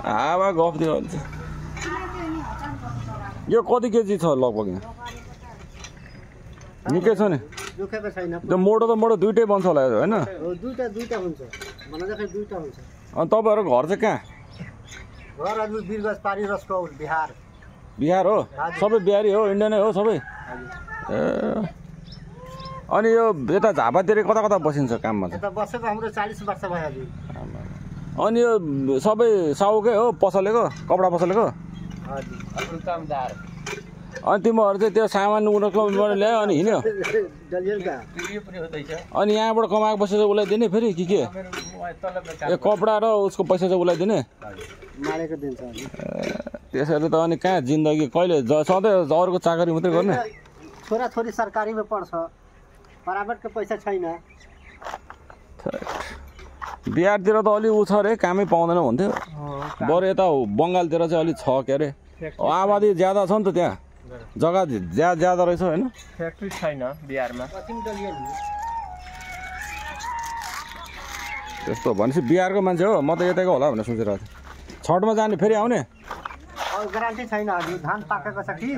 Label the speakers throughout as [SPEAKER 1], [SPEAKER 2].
[SPEAKER 1] आवा गफ दियो यो कति केजी छ लगभग यहाँ निकै छ नि
[SPEAKER 2] दुखेको छैन
[SPEAKER 1] त्यो मोटो त मोटो दुईटै बन्छ होला हैन
[SPEAKER 2] दुईटा हुन्छ मलाई दुईटा हुन्छ
[SPEAKER 1] अनि तपाईहरु घर चाहिँ कहाँ
[SPEAKER 2] घर हजुर बिरगज पारी रसकौल बिहार
[SPEAKER 1] हो सबै बिहारी हो इन्डियनै हो सबै ए अनि यो यता झापातिर कता कता बसिन्छ काममा चाहिँ
[SPEAKER 2] यता बसेको हाम्रो 40 वर्ष भयो हजुर
[SPEAKER 1] अनि यो सबै साउकै हो पसलेको कपडा पसलेको
[SPEAKER 2] हजुर कामदार
[SPEAKER 1] अनि तिमीहरु चाहिँ त्यो सामान उनीहरुकोबाट ल्यायो अनि हिँड्यो अनि यहाँबाट कमाएको पैसा चाहिँ उसलाई दिने फेरि के ए कपडा र उसको पैसा चाहिँ उसलाई दिने
[SPEAKER 2] मारेको दिन्छ
[SPEAKER 1] त्यसरी त अनि कहाँ जिन्दगी कहिले सधैँ अरूको चाकरी मात्रै गर्ने
[SPEAKER 2] छोरा छोरी सरकारीमा पढ्छ प्राइभेटको पैसा छैन
[SPEAKER 1] बिहारतिर त अलि उ छ रे कामै पाउँदैन भन्थ्यो बरु यता बङ्गालतिर चाहिँ अलि छ के अरे आबादी ज्यादा छ नि त त्यहाँ जग्गा ज्यादा रहेछ हैन
[SPEAKER 2] फ्याक्ट्री छैन बिहारमा
[SPEAKER 1] त्यस्तो भनेपछि बिहारको मान्छे हो म त यतैको होला भनेर सोचिरहेको थिएँ छठमा जाने फेरि आउने
[SPEAKER 2] ग्यारेन्टी छैन हजुर धान पाकेको छ कि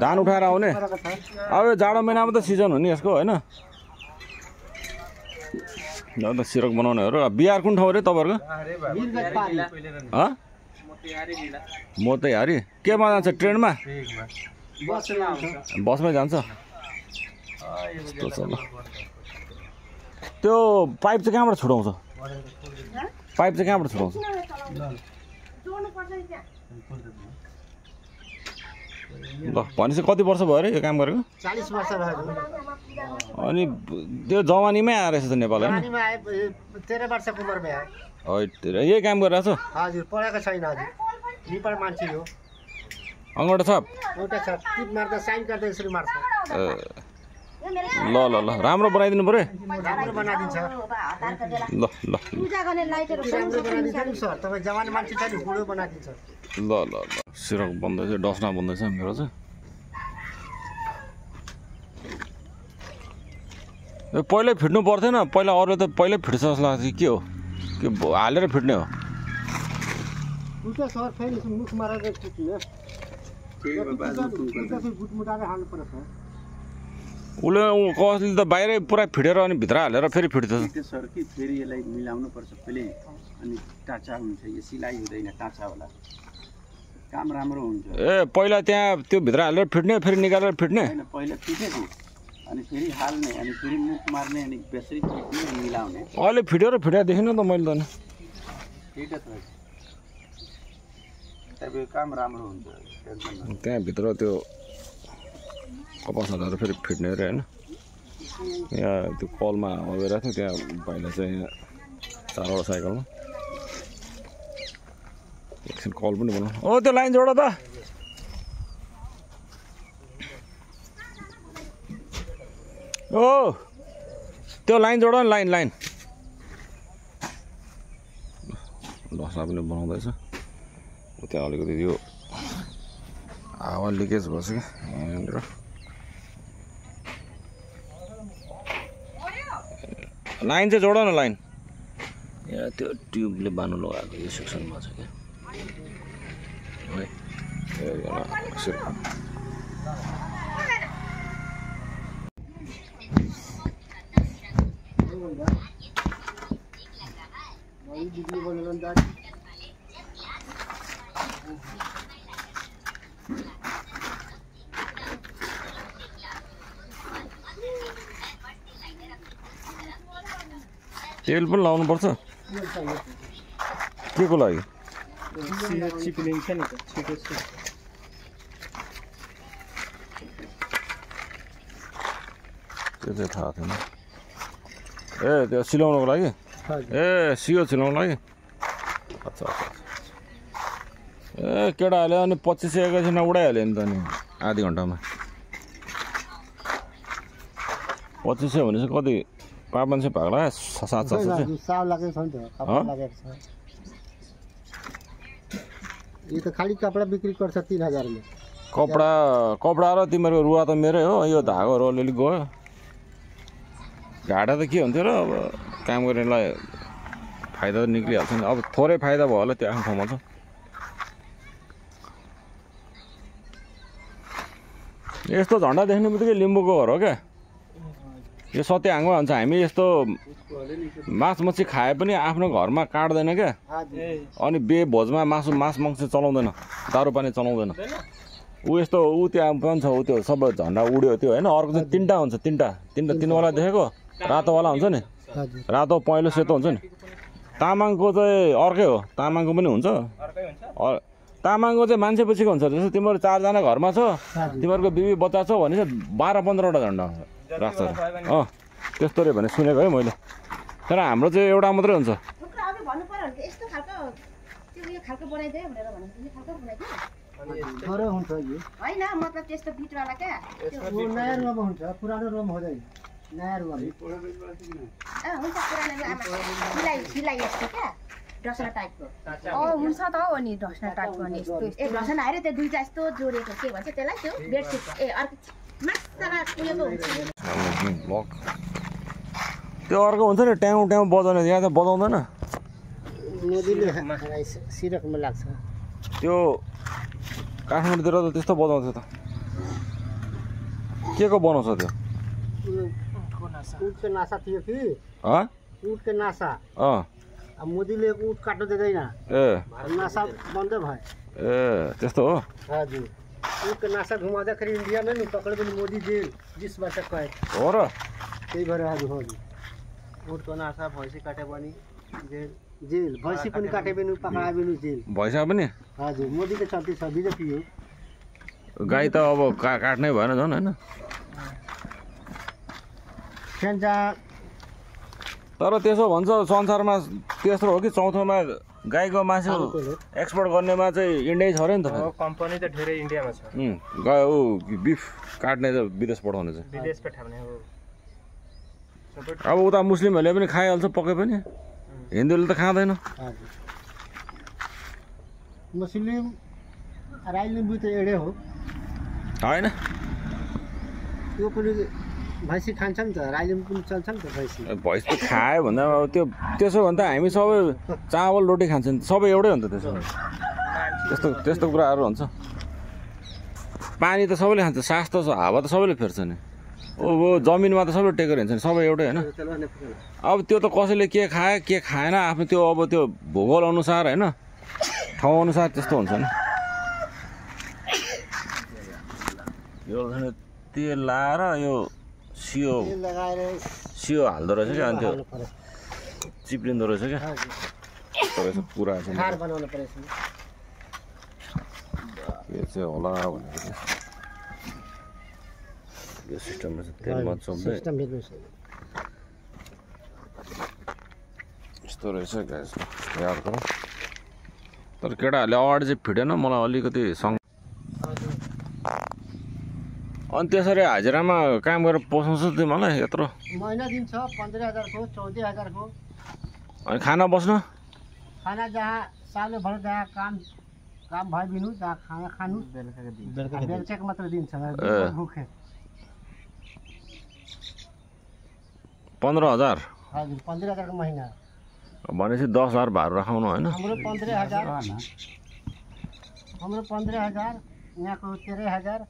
[SPEAKER 1] धान उठाएर आउने अब यो जाडो महिनामा त सिजन हो नि यसको हैन ल त सिरक बनाउनेहरु बिहार कुन ठाउँ रे तपाईहरुको मोतीहारी केमा जान्छ ट्रेनमा बसमै जान्छ त्यो पाइप चाहिँ कहाँबाट छुटाउँछ ल भनेपछि कति वर्ष भयो रे यो काम गरेको
[SPEAKER 2] 40 वर्ष भयो
[SPEAKER 1] अनि त्यो जवानीमै आएर रहेछ त नेपाल हैन
[SPEAKER 2] 13 वर्षको उमेरमा आयो
[SPEAKER 1] यही काम गरिरहेछ
[SPEAKER 2] हजुर पढेको छैन हजुर नेपाल मान्छे हो
[SPEAKER 1] अंगोटा छाप
[SPEAKER 2] एउटा छ टिप मार्दा साइन गर्दा यसरी मार्छ
[SPEAKER 1] ल राम्रो बनाइदिनु पर्यो
[SPEAKER 2] राम्रो बनाइदिन्छ
[SPEAKER 1] ल
[SPEAKER 2] पूजा गर्ने लाइटहरु राम्रो बनाइदिन्छ नि सर तपाई जवान मान्छे छ नि बुढो बनाइदिन्छ
[SPEAKER 1] ल सिरक बन्दैछ डसना बन्दैछ मेरो चाहिँ यो पहिल्यै फिट्नु पर्थेन पहिला अरू त पहिल्यै फिट्छ जस्तो लाग्छ के हो के हालेर फिट्ने हो
[SPEAKER 2] उल्टा सर फेरि मुख मारेर फिट्ने गुटमुटाले हाल्नु पर्छ
[SPEAKER 1] उसले कसले त बाहिरै पुरा फिटेर अनि भित्र हालेर फेरि फिट्छ
[SPEAKER 3] सर कि फेरि यसलाई मिलाउनु पर्छ पहिले अनि टाचा हुन्छ यो सिलाइ हुँदैन टाचा होला काम राम्रो हुन्छ
[SPEAKER 1] ए पहिला त्यहाँ त्यो भित्र हालेर फिट्ने फेरि निकालेर फिट्ने
[SPEAKER 3] हैन पहिला फिटेको अनि फेरि हाल्ने अनि फेरि मुख मार्ने अनि बेसरी फिट्ने मिलाउने
[SPEAKER 1] अहिले फिटेर फिटेर देखिन त मैले त
[SPEAKER 3] ठीक छ तपाईको काम राम्रो हुन्छ टेन्सन
[SPEAKER 1] त्यहाँ भित्र त्यो कपास हालेर फेरि फिट्ने रे हैन यहाँ त्यो कलमा हावा गइरहेको थियो त्यहाँ पहिला चाहिँ यहाँ 4वटा साइकलमा एकछिन कल पनि बनाऊ ओ त्यो लाइन जोड त ओ त्यो लाइन जोड न लाइन डसना पनि बनाउँदैछ त्यहाँ अलिकति त्यो हावा लिकेज भएछ कि यहाँनिर लाइन चाहिँ जोड न लाइन यहाँ त्यो ट्युबले बान्नु लगाएको यो सेक्सनमा छ क्या तेल पनि लाउनु पर्छ के को लागि
[SPEAKER 2] चिप्लिन्छ नि त छिटो छ
[SPEAKER 1] त्यो चाहिँ थाहा थिएन ए त्यो सिलाउनको लागि ए सियो सिलाउनको लागि अच्छा ए केटाहरूले अनि 2500 एकैछिन उडाइहाल्यो नि त नि आधी घन्टामा 2500 भनेपछि कति 500 भाग्ला 700
[SPEAKER 2] साव लागेको छ नि त कपडा लागेको छ यो त खाली कपडा बिक्री गर्छ 3000 में
[SPEAKER 1] कपडा र तिम्रो रुवा त मेरै हो यो धागोहरु अलिअलि गयो घाटा त के हुन्थ्यो र अब काम गर्नेलाई फाइदा त निक्लिहाल्छ नि अब थोरै फाइदा भयो होला त्यो आफ्नो ठाउँमा छ यस्तो झन्डा देख्ने बित्तिकै लिम्बूको घर हो क्या यो सत्याङ्गमा हुन्छ हामी यस्तो मास मच्छी खाए पनि आफ्नो घरमा काट्दैन क्या अनि भोजमा मास मङ्स चलाउँदैन दारू पानी चलाउँदैन ऊ यस्तो ऊ त्यहाँ पनि छ ऊ त्यो सबै झन्डा उड्यो त्यो होइन अर्को चाहिँ तिनवटा हुन्छ तिनवटा देखेको रातोवाला हुन्छ नि रातो पहेँलो सेतो हुन्छ नि तामाङको चाहिँ अर्कै हो तामाङको पनि हुन्छ तामाङको चाहिँ मान्छे पछिको हुन्छ जस्तो तिमीहरू 4 जना घरमा छ तिमीहरूको बिबी बच्चा छ भने चाहिँ 12-15वटा झन्डा राख्छ त्यस्तो रे भने सुनेको है मैले तर हाम्रो चाहिँ एउटा मात्रै हुन्छ
[SPEAKER 2] होइन मतलब त्यस्तो बिटवाला क्या नयाँ रुममा हुन्छ पुरानो रुम हुँदैन नयाँ रुममा हुन्छ पुरानो सिलाइ यस्तो क्या ढसना टाइपको
[SPEAKER 4] हुन्छ त हो नि ढसना टाइपको नि यस्तो
[SPEAKER 2] ए ढसना आएर त्यो दुईटा यस्तो जोडेको के भन्छ त्यसलाई त्यो बेडसिट ए अर्को मास्तामा उयोको हुन्छ
[SPEAKER 1] त्यो अर्को हुन्छ नि ट्याउ ट्याउ बजाउने यहाँ त बजाउँदैन
[SPEAKER 2] नदीले सिरकमा लाग्छ
[SPEAKER 1] त्यो काठमाडौँतिर त त्यस्तो बजाउँछ त के को बनाउँछ त्यो
[SPEAKER 2] उठको नासा थियो कि उठको नासा अब मोदीले उठ काट्नु दिँदैन
[SPEAKER 1] ए
[SPEAKER 2] नासा बन्द भयो
[SPEAKER 1] ए त्यस्तो हो
[SPEAKER 2] हजुर उठको नासा घुमाउँदाखेरि इन्डियामा नि पक्रेर पनि मोदी जेल 20 वर्ष कैद
[SPEAKER 1] हो र
[SPEAKER 2] त्यही भएर हजुर हजुर उठको नासा भैँसी काटे पनि जेल भैँसी पनि काटे पनि पक्राए पनि जेल
[SPEAKER 1] भैँसा पनि
[SPEAKER 2] हजुर मोदीको चल्ती छ बिजेपी हो
[SPEAKER 1] गाई त अब काट्नै भएन झन् होइन तर त्यसो भन्छ संसारमा तेस्रो हो कि चौथोमा गाईको मासु एक्सपोर्ट गर्नेमा चाहिँ इन्डिया छ अरे नि त
[SPEAKER 5] कम्पनी त धेरै इन्डियामा छ
[SPEAKER 1] ऊ बिफ काट्ने चाहिँ विदेश पठाउने चाहिँ
[SPEAKER 5] विदेश पठाउने हो
[SPEAKER 1] अब उता मुस्लिमहरूले पनि खाइहाल्छ पक्कै पनि हिन्दूले त खाँदैन
[SPEAKER 2] मुस्लिम राई लिम्बू त एउटै हो
[SPEAKER 1] होइन
[SPEAKER 2] त्यो पनि भैँसी खान्छ नि त राई लिम्बू पनि चल्छ नि त भैँसी
[SPEAKER 1] भैँस त खायो भन्दा अब त्यो त्यसो भने त हामी सबै चावल रोटी खान्छ नि सबै एउटै हो नि त त्यसो त्यस्तो कुराहरू हुन्छ पानी त सबैले खान्छ सास त हावा त सबैले फेर्छ नि जमिनमा त सबैले टेकेर हिँड्छ नि सबै एउटै होइन अब त्यो त कसैले के खायो के खाएन आफ्नो त्यो अब त्यो भूगोल अनुसार होइन ठाउँ अनुसार त्यस्तो हुन्छ नि यो तेल लाएर यो सियो हाल्दो रहेछ क्या अनि त्यो चिप्लिँदो रहेछ क्या यस्तो रहेछ पुरा चाहिँ के चाहिँ होला भनेको चाहिँ यो सिस्टममा चाहिँ तेल मचाउँदै यस्तो रहेछ ग्यास याद गर तर केटाहरूले अगाडि चाहिँ फिटेन मलाई अलिकति अनि त्यसरी हाजिरामा काम गरेर पोसाउँछ त्यो मलाई यत्रो
[SPEAKER 2] महिना दिन्छ 15,000 को 14,000 को
[SPEAKER 1] अनि खाना बस्नु
[SPEAKER 2] खाना जहाँ सालो भर जहाँ काम भए बिनु जहाँ खाना खानु बेलुका मात्र दिन्छ भुखे
[SPEAKER 1] 15,000
[SPEAKER 2] हजुर 15,000 को महिना
[SPEAKER 1] भनेपछि 10,000 भाडा राखाउनु होइन
[SPEAKER 2] हाम्रो 15,000 यहाँको 13,000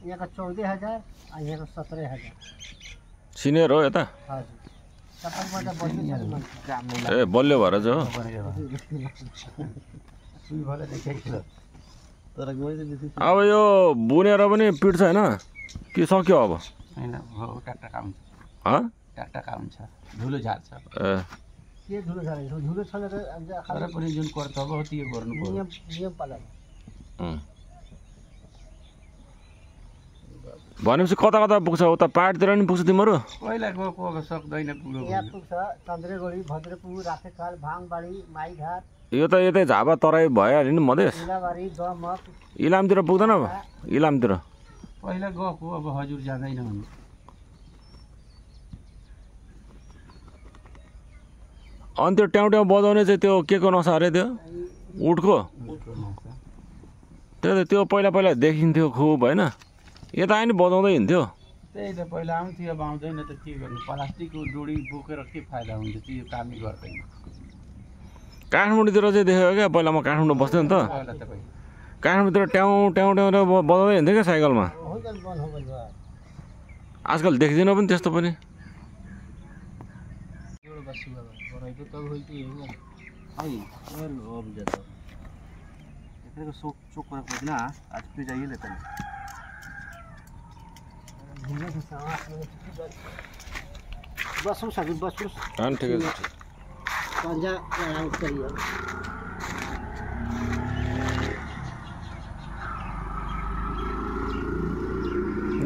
[SPEAKER 2] यहाँको 14,000 अनि यहाँको 17,000
[SPEAKER 1] सिनियर हो यता ए बलियो भएर चाहिँ हो अब यो बुनेर पनि पिट्छ होइन कि सक्यो अब
[SPEAKER 3] होइन टाटा हुन्छ हुन्छ धुलो झार्छ
[SPEAKER 1] ए
[SPEAKER 2] के धुलो झार्छ धुलो छैन
[SPEAKER 3] तर पनि जुन कर्तव्य हो त्यो गर्नु पर्यो
[SPEAKER 2] नियम पालन
[SPEAKER 1] भनेपछि कता कता पुग्छ उता पाहाडतिर नि पुग्छ तिमीहरू
[SPEAKER 3] पहिला गएको अब सक्दैन पुग्नु
[SPEAKER 2] यहाँ पुग्छ चन्द्रगढी भद्रपुर राखेकाल भाङबाडी माइघाट
[SPEAKER 1] यो त यतै झापा तराई भइहाल्यो नि मधेस
[SPEAKER 2] इलाबारी दमक
[SPEAKER 1] इलामतिर पुग्दैन अब इलामतिर
[SPEAKER 3] पहिला गएको अब हजुर जाँदैन भने
[SPEAKER 1] अनि त्यो ट्याउ ट्याउ बजाउने चाहिँ त्यो के को नसा अरे त्यो उठको त्यो पहिला पहिला देखिन्थ्यो खुब होइन यता आयो नि बजाउँदै हिँड्थ्यो
[SPEAKER 3] त्यही त पहिला आउँथ्यो अब आउँदैन त के गर्नु प्लास्टिकको डोरी बोकेर के फाइदा हुन्छ त्यो कामै गर्दैन
[SPEAKER 1] काठमाडौँतिर चाहिँ देखेको क्या पहिला म काठमाडौँ बस्थेँ नि त काठमाडौँतिर ट्याउ ट्याउ ट्याउ बजाउँदै हिँड्थ्यो क्या साइकलमा आजकल देख्दिनँ पनि त्यस्तो पनि
[SPEAKER 3] आज फिर जाइए लेते हैं
[SPEAKER 2] बस साथी बस
[SPEAKER 1] ठिकै छ
[SPEAKER 2] पंजा करियो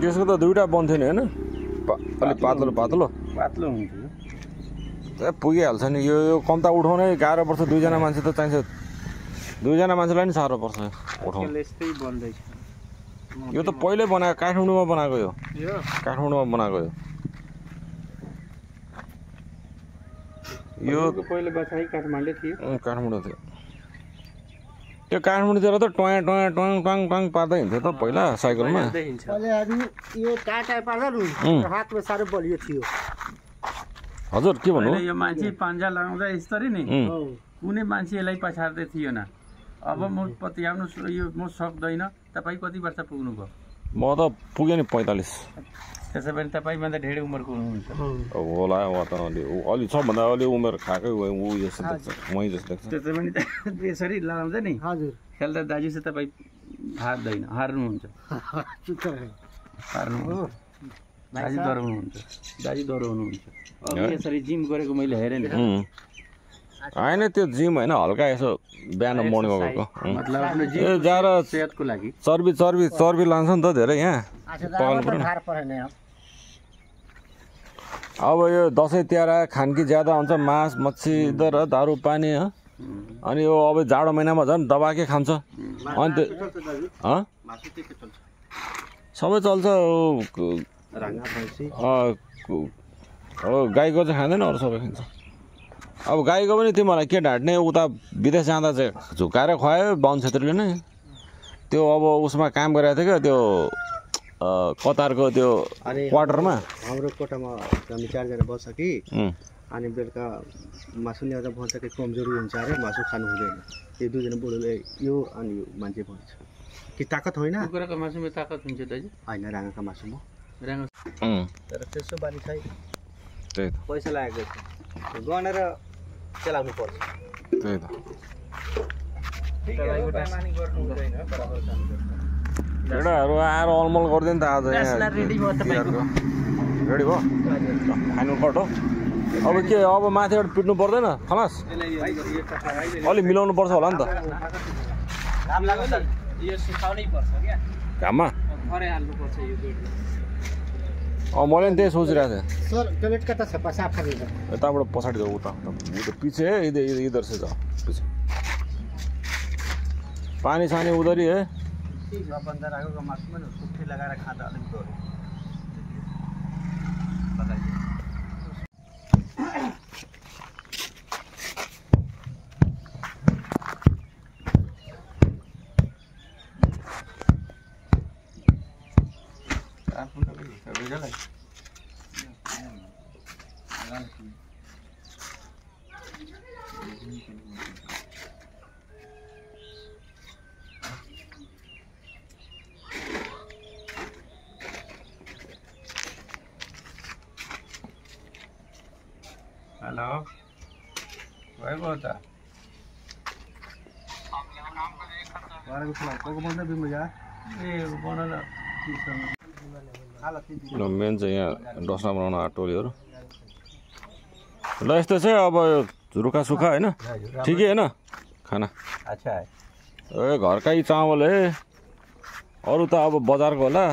[SPEAKER 1] त्यसको त दुईवटा बन्थ्यो नि होइन अलिक पातलो पातलो
[SPEAKER 3] पातलो हुन्थ्यो
[SPEAKER 1] पुगिहाल्छ नि यो कम्ता उठाउनै गाह्रो पर्छ दुईजना मान्छे त चाहिन्छ दुईजना मान्छेलाई नि साह्रो पर्छ उठाउनु
[SPEAKER 3] यस्तै बन्दैछ
[SPEAKER 1] यो त पहिल्यै बनाएको काठमाडौँमा बनाएको यो काठमाडौँमा बनाएको यो
[SPEAKER 3] पहिले बसाइ काठमाडौँ थियो
[SPEAKER 1] काठमाडौँ थियो त्यो काठमाडौँतिर त Toya Toya Tong tongue tongue पार्दै हिँड्थ्यो त पहिला साइकलमा
[SPEAKER 2] पहिले यो टाटा पार्दा नि हातमा साह्रो बलियो थियो
[SPEAKER 1] हजुर के भन्नु
[SPEAKER 3] यो मान्छे पान्जा लगाउँदा यस्तरी नि कुनै मान्छे यसलाई पछाड्दै थियो न अब म पत्याउनु यो म सक्दैन तपाईँ कति वर्ष पुग्नुभयो
[SPEAKER 1] म त पुगेँ नि 45
[SPEAKER 3] त्यसो भने तपाईँभन्दा धेरै उमेरको हुनुहुन्छ
[SPEAKER 1] होला उहाँ त अलि सबभन्दा अलि उमेर खाएकै ऊ जस्तो देख्छ मै जस्तो देख्छ
[SPEAKER 3] त्यसो भने यसरी लगाउँछ नि
[SPEAKER 2] हजुर
[SPEAKER 3] खेल्दा दाजु चाहिँ तपाईँ हार्दैन हार्नुहुन्छ हार्नु दाजु डराउनुहुन्छ दाजु डराउनुहुन्छ अब यसरी जिम गरेको मैले हेरेँ नि
[SPEAKER 1] होइन त्यो जिम होइन हल्का यसो बिहान मर्निङ वकको
[SPEAKER 3] मतलब आफ्नो जिम
[SPEAKER 1] जाएर
[SPEAKER 3] सेहतको लागि
[SPEAKER 1] चर्बी चर्बी चर्बी लान्छ नि त धेरै यहाँ अब यो दसैँ तिहार खानकी ज्यादा हुन्छ मास मच्छी दर दारू पानी अनि यो अब जाडो महिनामा झन् दबाके खान्छ अनि त्यो सबै चल्छ गाईको चाहिँ खाँदैन अरू सबै खान्छ अब गाईको पनि तिमीहरूलाई के ढाँट्ने उता विदेश जाँदा चाहिँ झुकाएर खुवायो बाहुन छेत्रीले नै त्यो अब उसमा काम गरेको थियो क्या त्यो कतारको त्यो क्वार्टरमा
[SPEAKER 2] हाम्रो कोठामा हामी 4 जना बस्छ कि अनि बेलुका मासु ल्याउँदा भन्छ कि कमजोरी हुन्छ अरे मासु खानु हुँदैन यो दुईजना बुढोले यो अनि यो मान्छे भन्छ कि ताकत होइन
[SPEAKER 3] कुखुराको मासुमा ताकत हुन्छ दाजु
[SPEAKER 2] होइन राँगाको मासुमा
[SPEAKER 3] राँगा
[SPEAKER 2] तर त्यसो बानी चाहिँ
[SPEAKER 1] त्यही त
[SPEAKER 2] पैसा लागेको छ गनेर चलाउनु पर्छ
[SPEAKER 1] त्यही त केटाहरू आएर अलमल गरिदियो नि त आज रेडी भयो फाइनल कट हो अब के अब माथिबाट पिट्नु पर्दैन खलास अलि मिलाउनु पर्छ होला नि त घाममा मैले नि त्यही सोचिरहेको थिएँ
[SPEAKER 2] सर टोइलेट कता छ साफ गरिन्छ
[SPEAKER 1] यताबाट पछाडि जाऊ उता पीछे है इधर से जाओ पीछे पानी छानी उधर ही है
[SPEAKER 2] बन्दा राखेको मासुमा सुक्खी लगाएर खाँदा अलिक डर
[SPEAKER 3] हेलो भएको हो त
[SPEAKER 1] मेन चाहिँ यहाँ डस्ना बनाउन टोलीहरू ल यस्तो चाहिँ अब रुखा सुखा होइन ठिकै होइन खाना
[SPEAKER 3] अच्छा
[SPEAKER 1] ए घरकै चावल है अरू त अब बजारको होला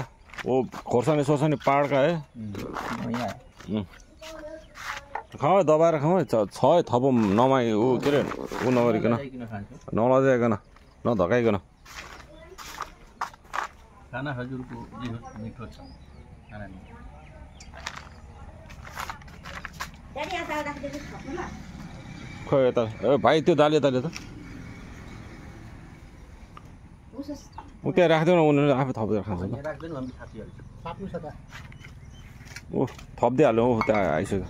[SPEAKER 1] वो खोर्सानी सोर्सानी पाहाडका है खाऊ दबाएर खाऊ छ थपो नमाइ ऊ के अरे ऊ नगरिकन नलजाइकन नधकाइकन
[SPEAKER 3] खाना हजुरको मिठो छ खाना
[SPEAKER 1] खोइ यता ए भाइ त्यो दाले त ऊ त्यहाँ राख्दैन उनीहरूले आफै थपेर खान्छ ऊ थपिदिइहाल्यो हौ त्यहाँ आइसक्यो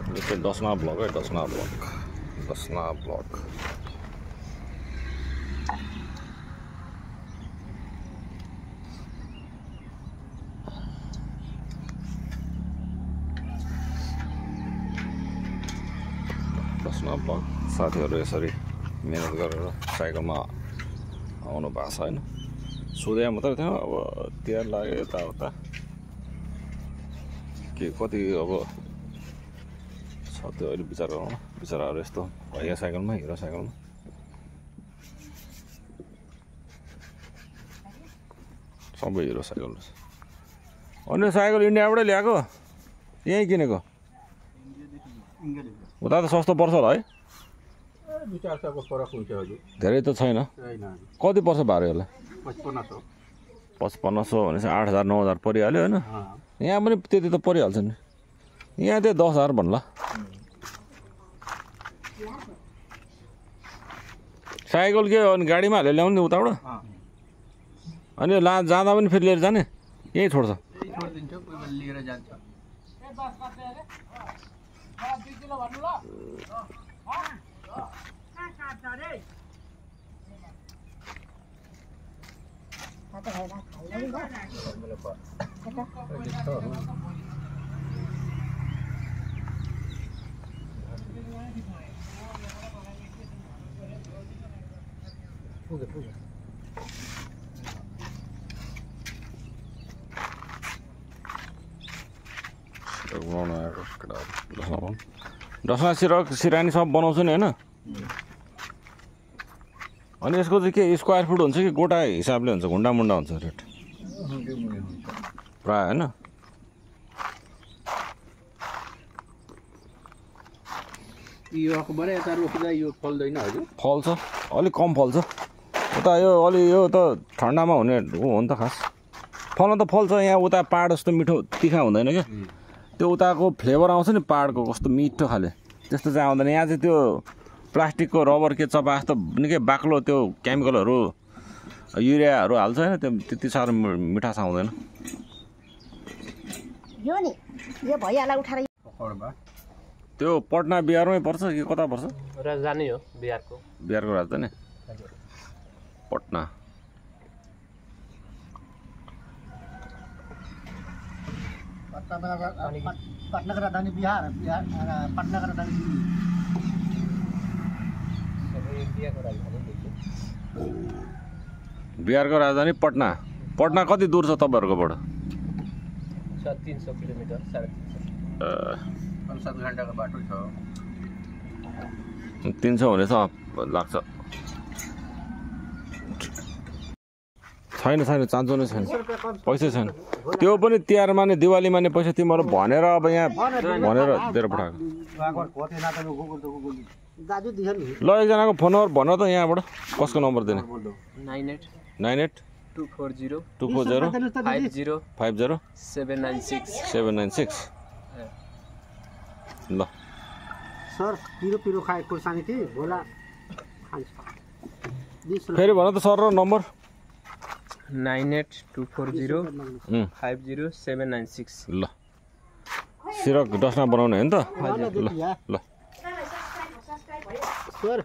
[SPEAKER 1] यो चाहिँ दसना ब्लक है दसना ब्लक दसना ब्लक साथीहरू यसरी मेहनत गरेर साइकलमा आउनु भएको छ होइन सोधे मात्रै थियो अब तिहार लाग्यो यताउता के कति अब छ त्यो अहिले विचार गरौँ न बिचराहरू यस्तो भैया साइकलमा हिरो साइकलमा सबै हिरो साइकल अन्य साइकल इन्डियाबाटै ल्याएको यहीँ किनेको उता त सस्तो पर्छ होला है
[SPEAKER 6] 200-400 फरक हुन्छ हजुर
[SPEAKER 1] धेरै त छैन कति पर्छ भाडा यसलाई 5500 भनेपछि 8000-9000 परिहाल्यो होइन यहाँ पनि त्यति त परिहाल्छ नि यहाँ चाहिँ 10,000 भन्ला साइकल के अनि गाडीमा हालेर ल्याउने उताबाट अनि जाँदा पनि फेरि लिएर जाने यहीँ छोड्छ
[SPEAKER 6] छोडिदिन्छ कोही बेला लिएर जान्छ
[SPEAKER 1] दसना सिरानी सब बनाउँछु नि होइन अनि यसको चाहिँ के स्क्वायर फुट हुन्छ कि गोटा हिसाबले हुन्छ घुन्डा मुन्डा हुन्छ रेट प्राय होइन
[SPEAKER 6] यो अखबार यता रोक्दा यो फल्दैन हजुर
[SPEAKER 1] फल्छ अलिक कम फल्छ उता यो अलि यो त ठन्डामा हुने हो नि त खास फल्न त फल्छ यहाँ उता पाहाड जस्तो मिठो तिखा हुँदैन क्या त्यो उताको फ्लेभर आउँछ नि पाहाडको कस्तो मिठो खाले त्यस्तो चाहिँ आउँदैन यहाँ चाहिँ त्यो प्लास्टिकको रबर के चपा जस्तो निकै बाक्लो त्यो केमिकलहरू युरियाहरू हाल्छ होइन त्यो त्यति साह्रो मिठास आउँदैन त्यो पटना बिहारमै पर्छ कि कता पर्छ
[SPEAKER 5] राजधानी हो बिहारको
[SPEAKER 1] राजधानी पटना
[SPEAKER 2] पटना का राजधानी बिहार पटना का राजधानी
[SPEAKER 5] इन्डियाको राजधानी
[SPEAKER 1] बिहारको राजधानी पटना पटना कति दूर छ तपाईँहरूकोबाट
[SPEAKER 5] 300 किलोमिटर
[SPEAKER 6] 5-7 घन्टाको बाटो छ
[SPEAKER 1] 300 हुनेछ लाग्छ छैन चान्चो नै छैन पैसै छैन त्यो पनि तिहारमा नि दिवालीमा नि पैसा तिमीहरू भनेर अब यहाँ भनेर दिएर पठाएको ल एकजनाको फोन नम्बर भन त यहाँबाट कसको नम्बर दिने 98245050 ल
[SPEAKER 2] सर पिरो खाए खुर्सानी थिए बोला
[SPEAKER 1] फेरि भन त सर र नम्बर
[SPEAKER 5] 9824050796
[SPEAKER 1] ल सिरक डस्ना बनाउने हो नि त ल
[SPEAKER 2] सर